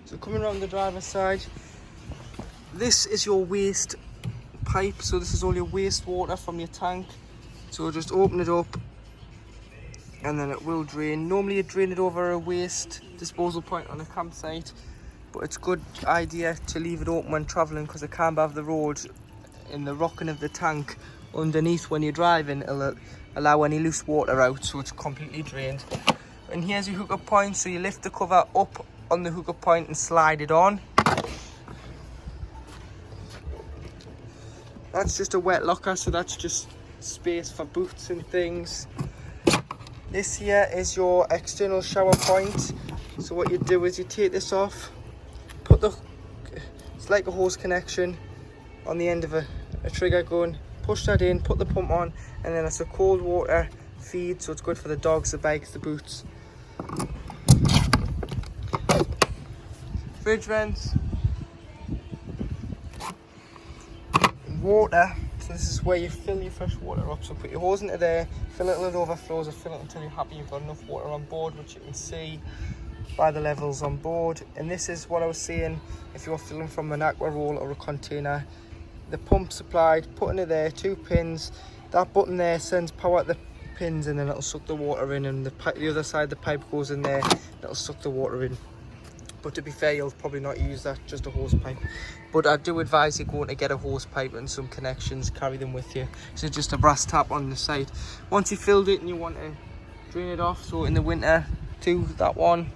So coming around the driver's side, this is your waste pipe. So this is all your wastewater from your tank. So just open it up and then it will drain. Normally you drain it over a waste disposal point on a campsite, but it's a good idea to leave it open when travelling because it can have the road in the rocking of the tank underneath when you're driving. It'll allow any loose water out so it's completely drained. And here's your hookup point, so you lift the cover up on the hookup point and slide it on. That's just a wet locker, so that's just space for boots and things. This here is your external shower point. So what you do is you take this off, put it's like a hose connection on the end of a trigger gun, push that in, put the pump on, and then it's a cold water feed, so it's good for the dogs, the bikes, the boots. Fridge vents, water. So this is where you fill your fresh water up. So put your hose into there, fill it till it overflows, or fill it until you're happy you've got enough water on board, which you can see by the levels on board. And this is what I was saying, if you're filling from an aqua roll or a container, the pump supplied, putting it there, 2 pins. That button there sends power at the pins and then it'll suck the water in, and the other side the pipe goes in there, it'll suck the water in. But to be fair, you'll probably not use that, just a hose pipe. But I do advise you going to get a hose pipe and some connections, carry them with you. So just a brass tap on the side. Once you've filled it and you want to drain it off, so in the winter, do that one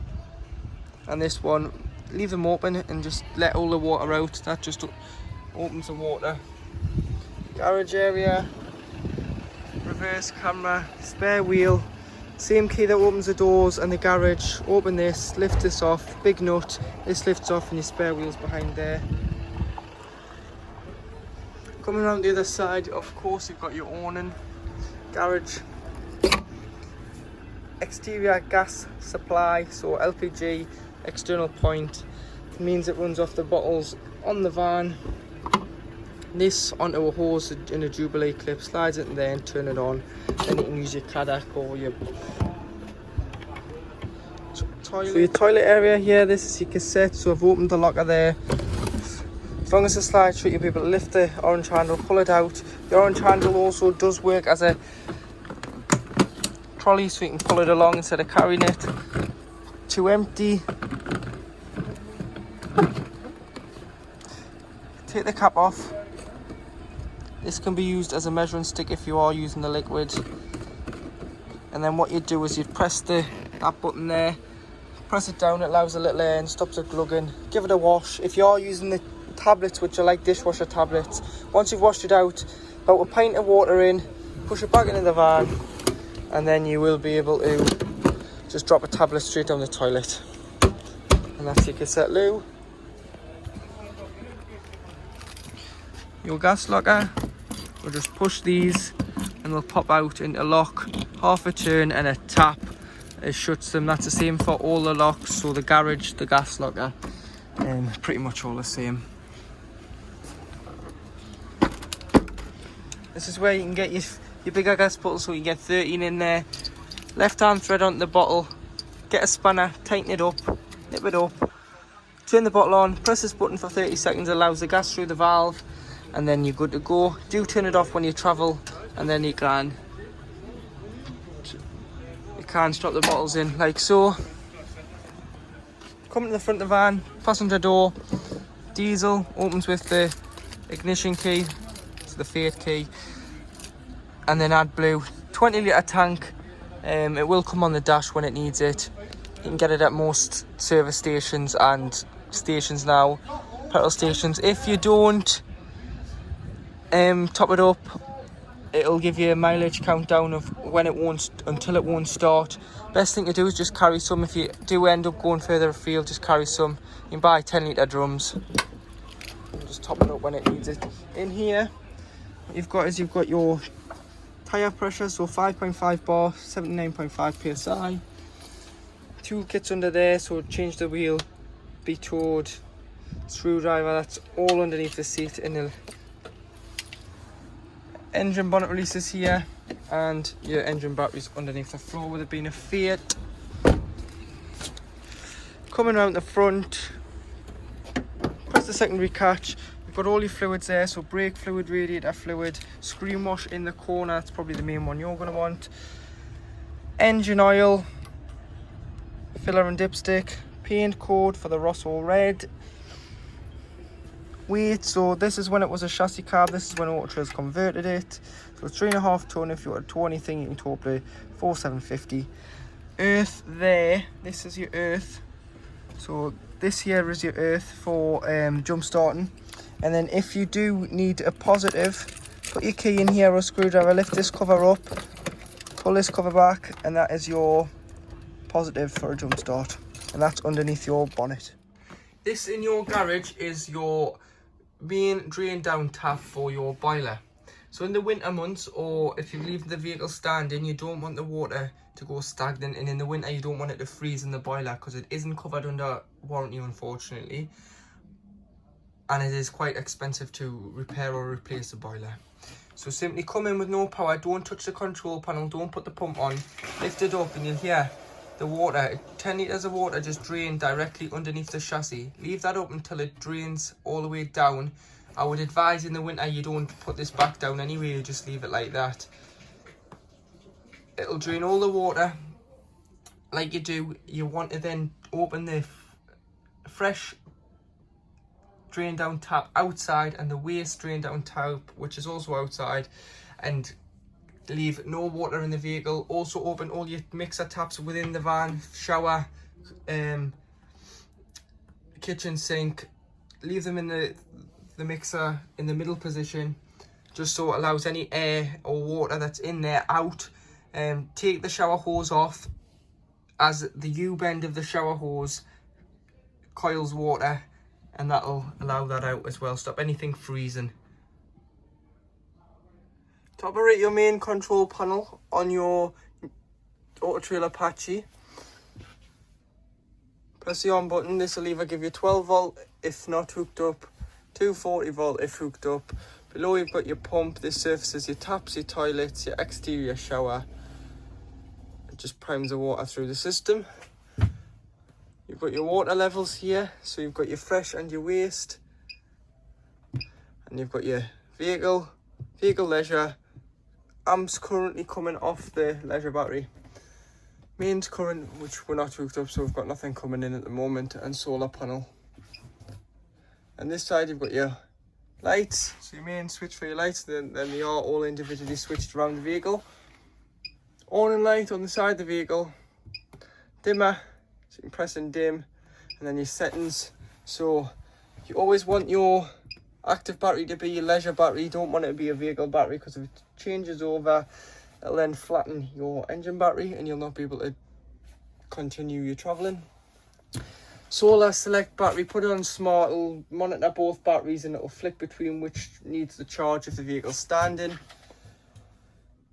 and this one, leave them open and just let all the water out. That just opens the water. Garage area, reverse camera, spare wheel. Same key that opens the doors and the garage. Open this, lift this off, big nut, this lifts off and your spare wheel's behind there. Coming around the other side, of course, you've got your awning. Garage. Exterior gas supply, so LPG, external point. It means it runs off the bottles on the van. This onto a hose in a Jubilee clip, slides it in there and turn it on. Then you can use your Kadak or your toilet. So your toilet area here, this is your cassette, so I've opened the locker there. As long as the slide shut, you'll be able to lift the orange handle, pull it out. The orange handle also does work as a trolley, so you can pull it along instead of carrying it. To empty, take the cap off. This can be used as a measuring stick if you are using the liquid. And then what you do is you press that button there, press it down, it allows a little air and stops it glugging. Give it a wash. If you are using the tablets, which are like dishwasher tablets, once you've washed it out, about a pint of water in, push it back into the van, and then you will be able to just drop a tablet straight down the toilet. And that's your cassette loo. Your gas locker, we'll just push these and they'll pop out into lock, half a turn and a tap, it shuts them. That's the same for all the locks, so the garage, the gas locker, pretty much all the same. This is where you can get your bigger gas bottle, so you get 13 in there. Left hand thread onto the bottle, get a spanner, tighten it up, nip it up, turn the bottle on, press this button for 30 seconds, allows the gas through the valve, and then you're good to go. Do turn it off when you travel, and then you can strap the bottles in like so. Come to the front of the van, passenger door, diesel, opens with the ignition key, it's the Fate key, and then AdBlue. 20 litre tank, it will come on the dash when it needs it. You can get it at most service stations and stations now, petrol stations. If you don't top it up, it'll give you a mileage countdown of when it won't, until it won't start. Best thing to do is just carry some. If you do end up going further afield, just carry some. You can buy 10 litre drums and just top it up when it needs it. In here you've got your tyre pressure, so 5.5 bar, 79.5 psi. 2 kits under there, so change the wheel, be towed, screwdriver, that's all underneath the seat. In the engine bonnet releases here, and your engine batteries underneath the floor, with it being a Fiat. Coming around the front, Press the secondary catch. You've got all your fluids there, so brake fluid, radiator fluid, screen wash in the corner, that's probably the main one you're going to want. Engine oil, filler and dipstick, paint code for the Rosso Red. Weight, so this is when it was a chassis cab, this is when Auto Trail's converted it. So it's 3.5 ton. If you want to tow anything, you can tow up to 4,750. Earth there, this is your earth. So this here is your earth for jump starting. And then if you do need a positive, put your key in here or a screwdriver, lift this cover up, pull this cover back, and that is your positive for a jump start. And that's underneath your bonnet. This in your garage is your main drain down tap for your boiler. So in the winter months, or if you leave the vehicle standing, you don't want the water to go stagnant, and in the winter you don't want it to freeze in the boiler because it isn't covered under warranty, unfortunately, and it is quite expensive to repair or replace the boiler. So simply come in with no power, don't touch the control panel, don't put the pump on, lift it up and you'll hear the water, 10 litres of water just drain directly underneath the chassis. Leave that up until it drains all the way down. I would advise in the winter you don't put this back down anyway, you just leave it like that. It'll drain all the water like you do. You want to then open the fresh drain down tap outside and the waste drain down tap, which is also outside, and leave no water in the vehicle. Also open all your mixer taps within the van, shower, kitchen sink. Leave them in the mixer in the middle position, just so it allows any air or water that's in there out. Take the shower hose off, as the U-bend of the shower hose coils water, and that'll allow that out as well, stop anything freezing. To operate your main control panel on your Auto Trail Apache, press the on button. This will either give you 12 volt if not hooked up, 240 volt if hooked up. Below you've got your pump. This surfaces your taps, your toilets, your exterior shower. It just primes the water through the system. You've got your water levels here, so you've got your fresh and your waste, and you've got your vehicle leisure. Amps currently coming off the leisure battery. Mains current, which we're not hooked up, so we've got nothing coming in at the moment, and solar panel. And this side you've got your lights, so your main switch for your lights, then they are all individually switched around the vehicle. Awning light on the side of the vehicle, dimmer, so you can press and dim, and then your settings. So you always want your active battery to be your leisure battery. You don't want it to be a vehicle battery, because if it changes over, it'll then flatten your engine battery and you'll not be able to continue your travelling. Solar select battery, put it on smart, it'll monitor both batteries and it'll flick between which needs the charge if the vehicle's standing.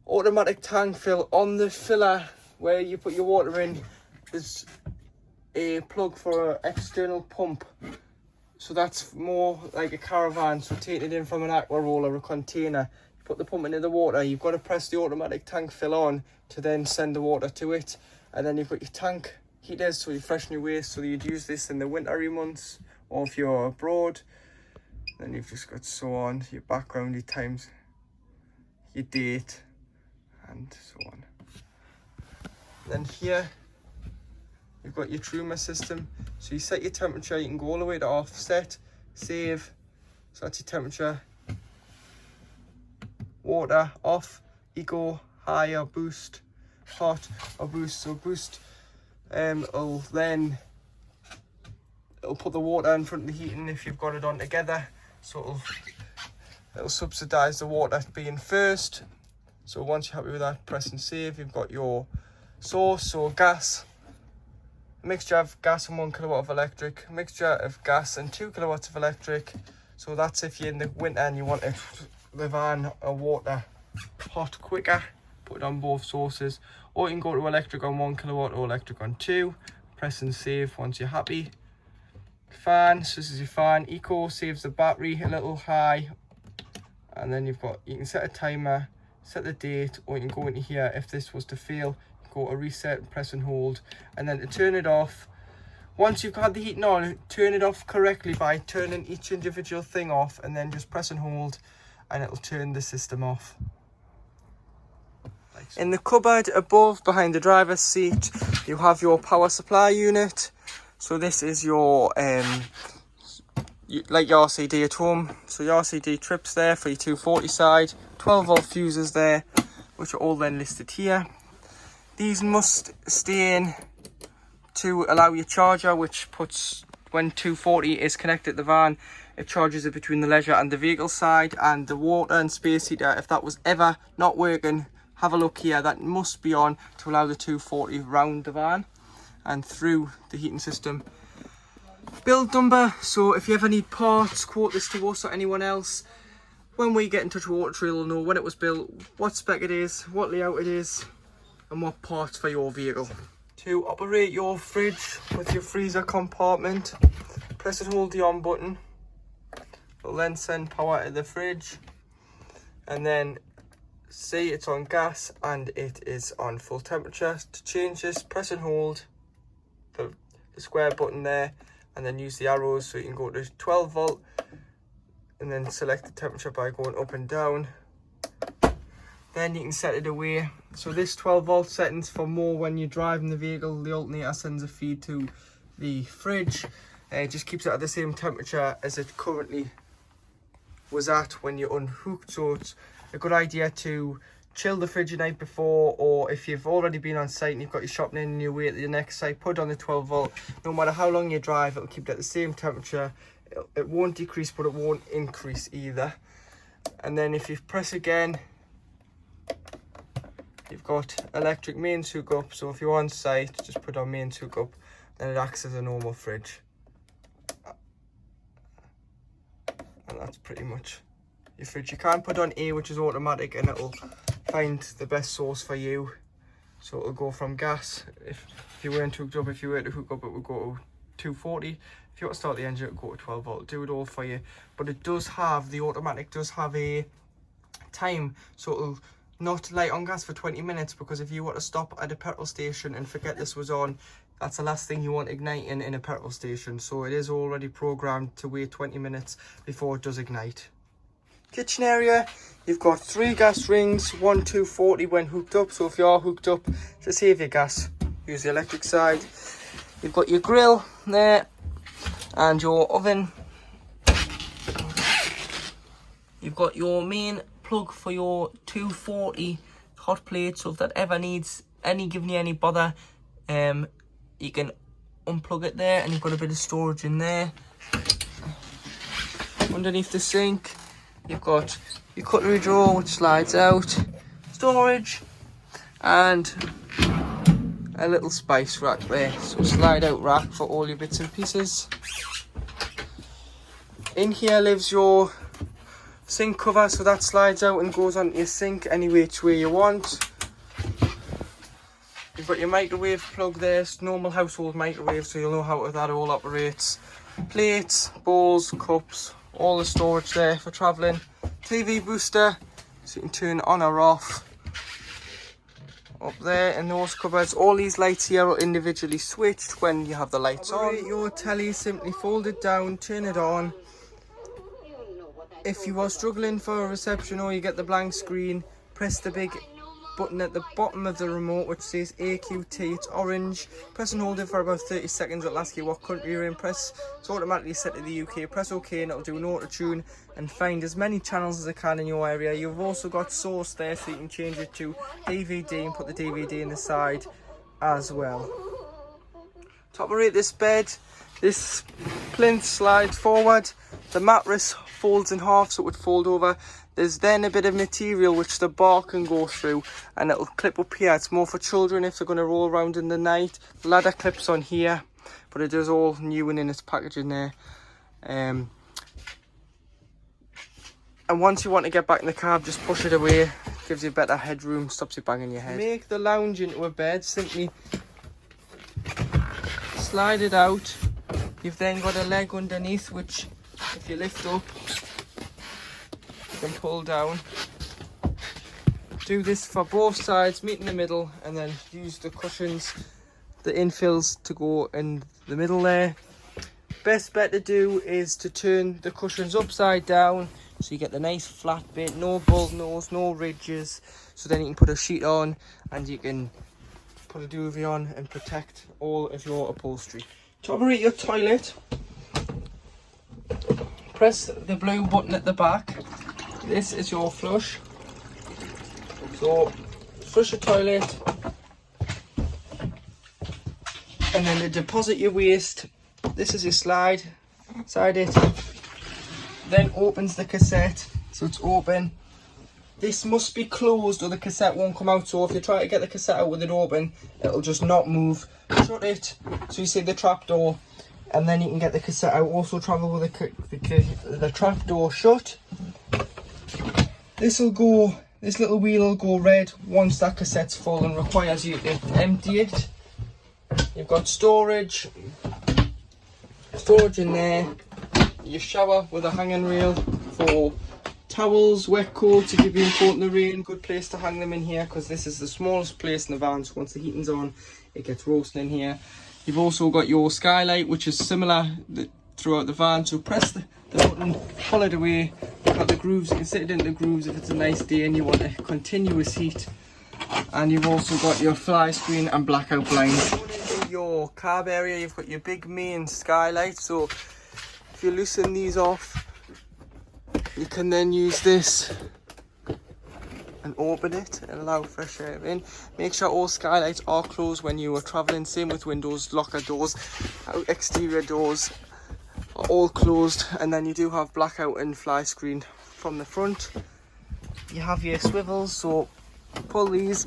Automatic tank fill. On the filler where you put your water in, there's a plug for an external pump, so that's more like a caravan, so taking it in from an aqua roller or a container. You put the pump into the water, you've got to press the automatic tank fill on to then send the water to it. And then you've got your tank heaters, so you freshen your waste, so you'd use this in the wintry months or if you're abroad. Then you've just got so on, your background, your times, your date, and so on. Then here you've got your Truma system, so you set your temperature, you can go all the way to offset, save, so that's your temperature, water, off, eco, high or boost, hot or boost. So boost, it'll put the water in front of the heating if you've got it on together, so it'll subsidise the water being first. So once you're happy with that, press and save. You've got your source, so gas, mixture of gas and 1 kilowatt of electric, mixture of gas and 2 kilowatts of electric. So that's if you're in the winter and you want the van or water hot quicker, put it on both sources. Or you can go to electric on 1 kilowatt or electric on 2. Press and save once you're happy. Fan, so this is your fan. Eco saves the battery a little high. And then you can set a timer, set the date, or you can go into here. If this was to fail, go to reset, press and hold. And then to turn it off, Once you've had the heating on, turn it off correctly by turning each individual thing off, and then just press and hold, and it'll turn the system off. Like so. In the cupboard above, behind the driver's seat, you have your power supply unit. So this is your like your RCD at home. So your RCD trips there for your 240 side, 12 volt fuses there, which are all then listed here. These must stay in to allow your charger, which puts, when 240 is connected to the van, it charges it between the leisure and the vehicle side. And the water and space heater, if that was ever not working, have a look here, that must be on to allow the 240 round the van and through the heating system. Build number, so if you ever need parts, quote this to us or anyone else. When we get in touch with Water Trail, we'll know when it was built, what spec it is, what layout it is, and what parts for your vehicle. To operate your fridge with your freezer compartment, press and hold the on button. It'll then send power to the fridge, and then see it's on gas and it is on full temperature. To change this, press and hold the square button there, and then use the arrows so you can go to 12 volt, and then select the temperature by going up and down. Then you can set it away. So this 12 volt settings for more when you're driving the vehicle. The alternator sends a feed to the fridge. It just keeps it at the same temperature as it currently was at when you're unhooked. So it's a good idea to chill the fridge the night before, or if you've already been on site and you've got your shopping in and you're away at the next site, put on the 12 volt. No matter how long you drive, it'll keep it at the same temperature. It won't decrease, but it won't increase either. And then if you press again, you've got electric mains hook up. So if you're on site, just put on mains hook up, then it acts as a normal fridge. And that's pretty much your fridge. You can put on A, which is automatic, and it'll find the best source for you. So it'll go from gas. If you weren't hooked up, if you were to hook up, it would go to 240. If you want to start the engine, it'll go to 12 volt. Do it all for you. But it does have, the automatic does have a time, so it'll not light on gas for 20 minutes, because if you want to stop at a petrol station and forget this was on, that's the last thing you want igniting in a petrol station. So it is already programmed to wait 20 minutes before it does ignite. Kitchen area, you've got 3 gas rings, 1 240 when hooked up. So if you are hooked up, to save your gas, use the electric side. You've got your grill there and your oven. You've got your main plug for your 240 hot plate, so if that ever needs giving you any bother, you can unplug it there, and you've got a bit of storage in there. Underneath the sink, you've got your cutlery drawer which slides out, storage, and a little spice rack there, so slide out rack for all your bits and pieces. In here lives your sink cover, so that slides out and goes onto your sink any which way you want. You've got your microwave plug there, it's normal household microwave, so you'll know how that all operates. Plates, bowls, cups, all the storage there for travelling. TV booster, so you can turn on or off. Up there in those cupboards, all these lights here are individually switched when you have the lights on. Your telly, simply fold it down, turn it on. If you are struggling for a reception or you get the blank screen, press the big button at the bottom of the remote which says AQT, it's orange. Press and hold it for about 30 seconds, it'll ask you what country you're in. Press, it's automatically set to the UK, press OK and it'll do an auto tune and find as many channels as it can in your area. You've also got source there, so you can change it to DVD and put the DVD in the side as well. To operate this bed, this plinth slides forward, the mattress folds in half so it would fold over. There's then a bit of material which the bar can go through, and it'll clip up here. It's more for children if they're going to roll around in the night. The ladder clips on here, but it is all new and in its packaging there. And once you want to get back in the cab, just push it away. Gives you better headroom, stops you banging your head. Make the lounge into a bed, simply slide it out. You've then got a leg underneath which, if you lift up, you can pull down. Do this for both sides, meet in the middle, and then use the cushions the infills to go in the middle there. Best bet to do is to turn the cushions upside down so you get the nice flat bit, no bull nose, no ridges. So then you can put a sheet on and you can put a duvet on and protect all of your upholstery. To operate your toilet, press the blue button at the back. This is your flush. So flush the toilet and then to deposit your waste, this is your side it, then opens the cassette, so it's open. This must be closed or the cassette won't come out, so if you try to get the cassette out with it open, it'll just not move. Shut it, so you see the trap door, and then you can get the cassette out. Also travel with the trap door shut. This little wheel will go red once that cassette's full and requires you to empty it. You've got storage in there, your shower with a hanging rail for towels, wet coats if you've been caught in the rain. Good place to hang them in here because this is the smallest place in the van, so once the heating's on it gets roasting in here. You've also got your Skylight, which is similar throughout the van, so press the button, pull it away. You've got the grooves, you can sit it into the grooves if it's a nice day and you want a continuous heat. And you've also got your fly screen and blackout blinds. In your cab area you've got your big main Skylight, so if you loosen these off you can then use this and open it and allow fresh air in. Make sure all skylights are closed when you are travelling, same with windows, locker doors, exterior doors are all closed, and then you do have blackout and fly screen from the front. You have your swivels, so pull these,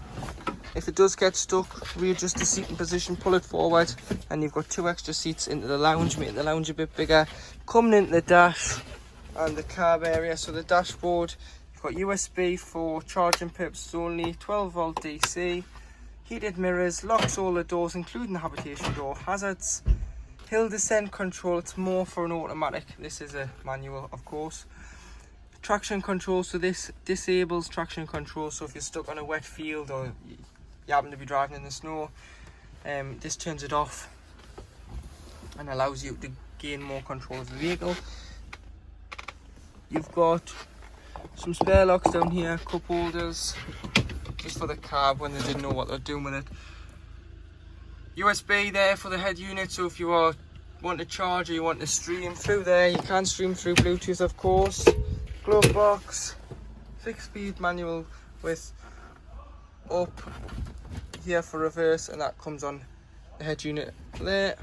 if it does get stuck readjust the seating position, pull it forward, and you've got 2 extra seats into the lounge, making the lounge a bit bigger. Coming into the dash and the cab area, so the dashboard, you've got USB for charging purposes only, 12 volt DC, heated mirrors, locks all the doors including the habitation door, hazards, hill descent control, it's more for an automatic, this is a manual of course. Traction control, so this disables traction control, so if you're stuck on a wet field or you happen to be driving in the snow, this turns it off and allows you to gain more control of the vehicle. You've got some spare locks down here, cup holders, just for the cab when they didn't know what they're doing with it. USB there for the head unit, so if you want to charge or you want to stream through there, you can stream through Bluetooth of course. Glove box, 6-speed manual with up here for reverse, and that comes on the head unit there.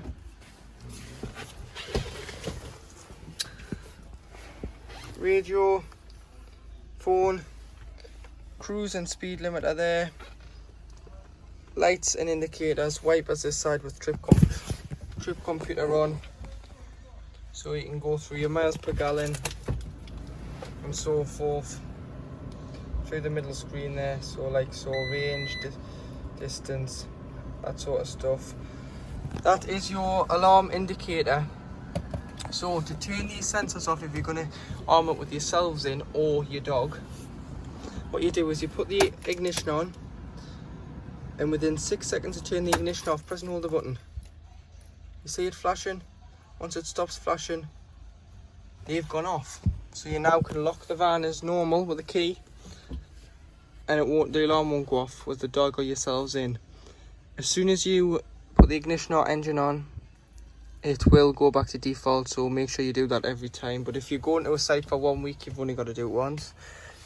Radio, phone, cruise and speed limiter there, lights and indicators, wipers this side with trip computer on, so you can go through your miles per gallon and so forth through the middle screen there, so range, distance, that sort of stuff. That is your alarm indicator. So to turn these sensors off, if you're going to arm up with yourselves in or your dog, what you do is you put the ignition on, and within 6 seconds to turn the ignition off, press and hold the button. You see it flashing? Once it stops flashing, they've gone off. So you now can lock the van as normal with a key, and the alarm won't go off with the dog or yourselves in. As soon as you put the ignition or engine on, it will go back to default, so make sure you do that every time. But if you're going to a site for 1 week, you've only got to do it once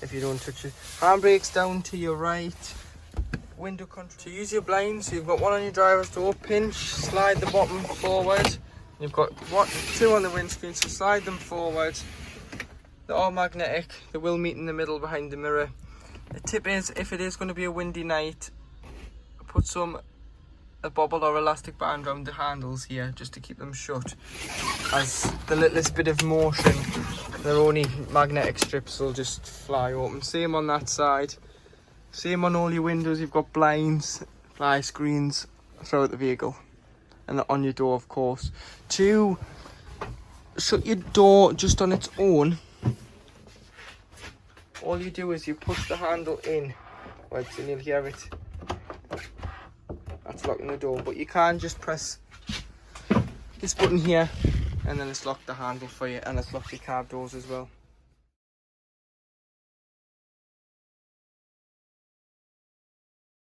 if you don't touch it. Handbrakes down to your right, window control. To use your blinds, so you've got one on your driver's door, pinch, slide the bottom forward. You've got 2 on the windscreen, so slide them forward. They are magnetic, they will meet in the middle behind the mirror. The tip is, if it is going to be a windy night, put a bobble or elastic band around the handles here just to keep them shut, as the littlest bit of motion, they're only magnetic strips, will just fly open. Same on that side, same on all your windows. You've got blinds, fly screens throughout the vehicle, and on your door of course. To shut your door just on its own, all you do is you push the handle in, and you'll hear it. That's locking the door, but you can just press this button here and then it's locked the handle for you, and it's locked your cab doors as well.